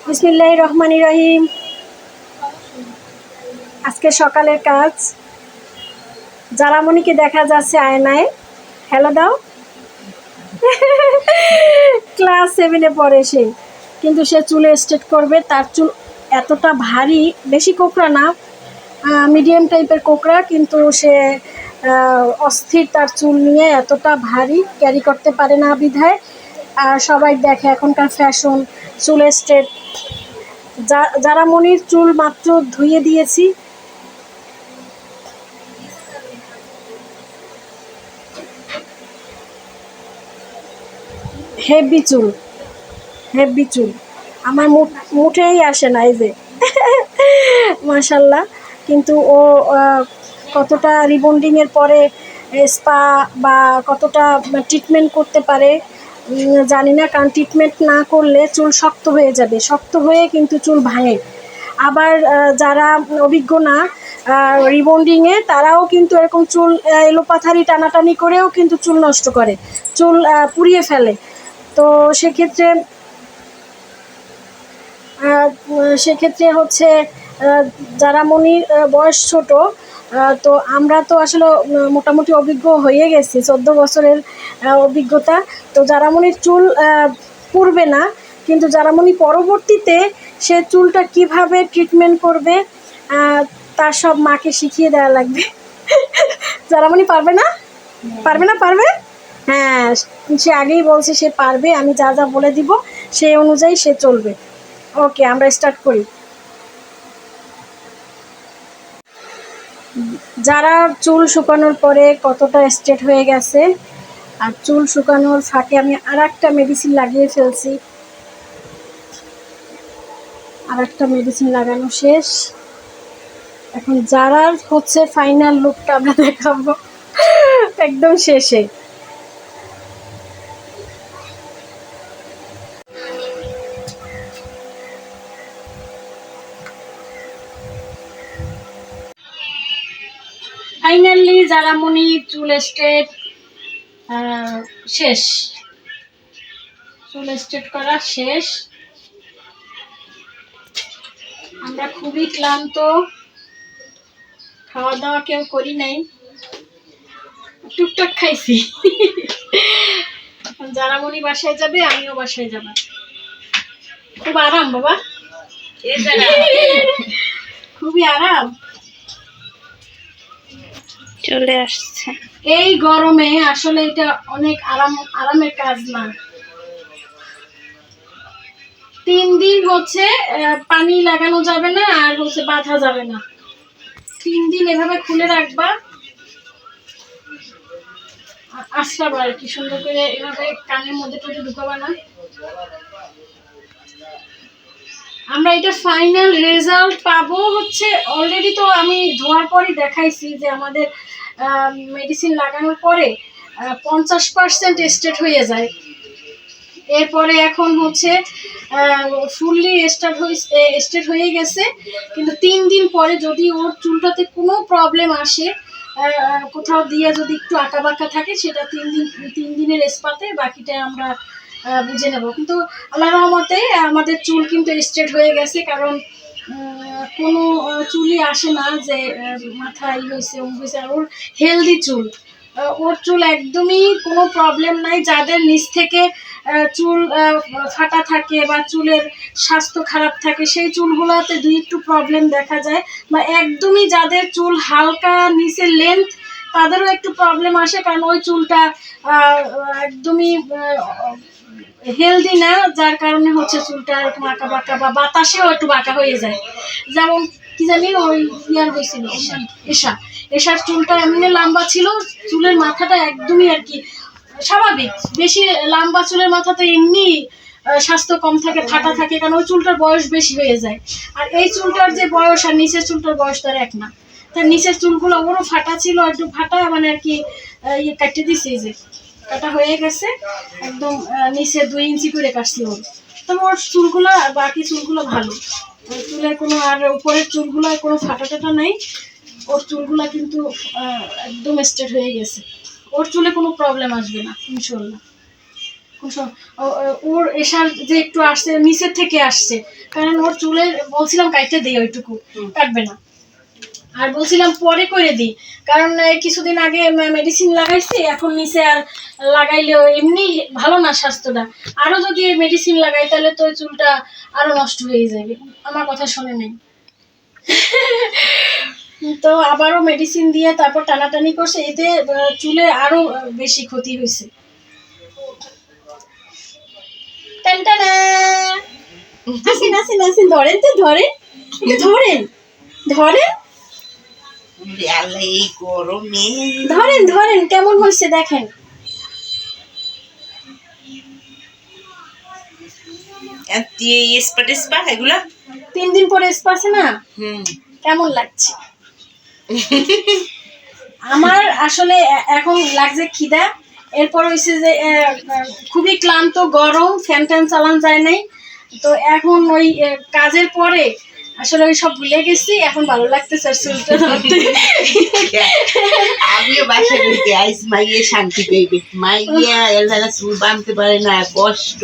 বিসমিল্লাহির রহমানির রহিম। আজকে সকালের কাজ, জারামণিকে দেখা যাচ্ছে আয়নায়। হ্যালো দাও। ক্লাস 7-এ পড়ে সে, কিন্তু সে চুলে স্ট্রেট করবে। তার চুল এতটা ভারী, বেশি কোকড়া না, মিডিয়াম টাইপের কোকড়া, কিন্তু সে অস্থির তার চুল নিয়ে। এতটা ভারী, ক্যারি করতে পারে না বিধায় আর সবাই দেখে এখনকার ফ্যাশন চুলে স্ট্রেট। জারামণির চুল মাত্র ধুয়ে দিয়েছি। হেভি চুল, হেভি চুল, আমার মুঠেই আসে না। এই যে মাশাল্লাহ। কিন্তু ও কতটা রিবন্ডিংয়ের পরে স্পা বা কতটা ট্রিটমেন্ট করতে পারে জানি না, কারণ ট্রিটমেন্ট না করলে চুল শক্ত হয়ে যাবে, শক্ত হয়ে কিন্তু চুল ভাঙে। আবার যারা অভিজ্ঞ না রিবন্ডিংয়ে, তারাও কিন্তু এরকম চুল এলোপাথারি টানাটানি করেও কিন্তু চুল নষ্ট করে, চুল পুড়িয়ে ফেলে। তো সেক্ষেত্রে হচ্ছে জারামণির বয়স ছোট, তো আমরা তো আসলে মোটামুটি অভিজ্ঞ হয়ে গেছি, 14 বছরের অভিজ্ঞতা। তো জারামণির চুল পুড়বে না, কিন্তু জারামণি পরবর্তীতে সে চুলটা কিভাবে ট্রিটমেন্ট করবে তার সব মাকে শিখিয়ে দেওয়া লাগবে। জারামণি পারবে না? পারবে না? পারবে, হ্যাঁ। সে আগেই বলছে সে পারবে, আমি যা যা বলে দিব সেই অনুযায়ী সে চলবে। ওকে, আমরা স্টার্ট করি। যারা চুল শুকানোর পরে কতটা স্ট্রেট হয়ে গেছে, আর চুল শুকানোর ফাঁকে আমি আরেকটা মেডিসিন লাগিয়ে ফেলছি। আরেকটা মেডিসিন লাগানো শেষ, এখন যারা হচ্ছে ফাইনাল লুকটা আমরা দেখাবো একদম শেষে। ফাইনালি জারামণি চুল স্ট্রেট শেষ, চুল স্ট্রেট করা শেষ। আমরা খুবই ক্লান্ত, খাওয়া দাওয়া কেউ করি নাই, টুকটাক খাইছি। জারামণি বাসায় যাবে, আমিও বাসায় যাব। খুব আরাম বাবা, খুবই আরাম চলে আসছে। এই গরমে আসলে এটা অনেক আরামের কাজ না। 3 দিন হচ্ছে পানি লাগানো যাবে না, আর হচ্ছে বাঁধা যাবে না। 3 দিন এভাবে খুলে রাখবা, আশ্রাবা আর কি, সুন্দর করে এভাবে কানের মধ্যে টুটে ঢুকাবা না। আমরা এটা ফাইনাল রেজাল্ট পাবো হচ্ছে, অলরেডি তো আমি ধোয়ার পরই দেখাইছি যে আমাদের মেডিসিন লাগানোর পরে 50% স্ট্রেট হয়ে যায়। এরপরে এখন হচ্ছে ফুললি স্ট্রেট হয়ে গেছে, কিন্তু 3 দিন পরে যদি ওর চুলটাতে কোনো প্রবলেম আসে, কোথাও দিয়ে যদি একটু আঁকা বাঁকা থাকে, সেটা 3 দিনের স্পাতে বাকিটা আমরা বুঝে নেব। কিন্তু আল্লাহ রহমতে আমাদের চুল কিন্তু স্ট্রেট হয়ে গেছে, কারণ কোনো চুলই আসে না যে মাথায় হয়েছে হয়েছে। আর ওর হেলদি চুল, ওর চুল একদমই কোনো প্রবলেম নাই। যাদের নিচ থেকে চুল ফাটা থাকে বা চুলের স্বাস্থ্য খারাপ থাকে, সেই চুলগুলোতে একটু প্রবলেম দেখা যায়, বা একদমই যাদের চুল হালকা নিচের লেন্থ, তাদেরও একটু প্রবলেম আসে, কারণ ওই চুলটা একদমই হেলদি না, যার কারণে হচ্ছে চুলটা একটু আঁকা বাঁকা বা বাতাসেও একটু বাঁকা হয়ে যায়। যেমন কি জানি ওই ইয়ার হয়েছিল এশার চুলটা এমনি লম্বা ছিল, চুলের মাথাটা একদমই আর কি স্বাভাবিক। বেশি লম্বা চুলের মাথা তো এমনি স্বাস্থ্য কম থাকে, ফাটা থাকে, কারণ ওই চুলটার বয়স বেশি হয়ে যায়। আর এই চুলটার যে বয়স আর নিচের চুলটার বয়স তার এক না। তার নিচের চুলগুলো ওরও ফাটা ছিল, একটু ফাটা মানে আর কি ইয়ে কাটিয়ে দিছে, যে কাটা হয়ে গেছে একদম, নিচে 2 ইঞ্চি করে কাটছি ওর। তবে ওর চুলগুলো, বাকি চুলগুলো ভালো, চুলের কোনো, আর উপরের চুলগুলো কোনো ফাটা টাটা নাই। ওর চুলগুলো কিন্তু একদম স্ট্রেট হয়ে গেছে, ওর চুলে কোনো প্রবলেম আসবে না ইনশাল্লাহ। ওর এসার যে একটু আসছে নিচের থেকে আসছে, কারণ ওর চুলের বলছিলাম কাটতে দিই, ওইটুকু কাটবে না, আর বলছিলাম পরে করে দিই, কারণ কিছুদিন আগে মেডিসিন লাগাইছি, এখন নিচে আর লাগাইলেও এমনি ভালো না স্বাস্থ্যটা, আরো যদি মেডিসিন লাগাই তাহলে তো ওই চুলটা আরো নষ্ট হয়ে যাবে। আমার কথা শোনে নাই। তো আবারও মেডিসিন দিয়ে তারপর টানাটানি করছে, এতে চুলে আরো বেশি ক্ষতি হয়েছে। টানটানা। আসেন আসেন আসেন, ধরেন তো, ধরেন একটু, ধরেন ধরেন আল্লাহ এই গরমে ধরেন ধরেন, কেমন হয়েছে দেখেন। স্পা এগুলা 3 দিন পরে স্পাছে না, হুম কেমন লাগছে? আমার আসলে এখন লাগছে খিদা, এরপর হয়েছে যে খুবই ক্লান্ত, গরম, ফ্যান ট্যান চালান যায় নাই, তো এখন ওই কাজের পরে আসলে ওই সব ভুলে গেছি, এখন ভালো লাগতেছে আর চুলটা ধরতে। আমিও বাসায় রইতে আইস, মাইয়ে শান্তি পেইবে, মাইয়া এলাকা চুল বানতে পারে না, কষ্ট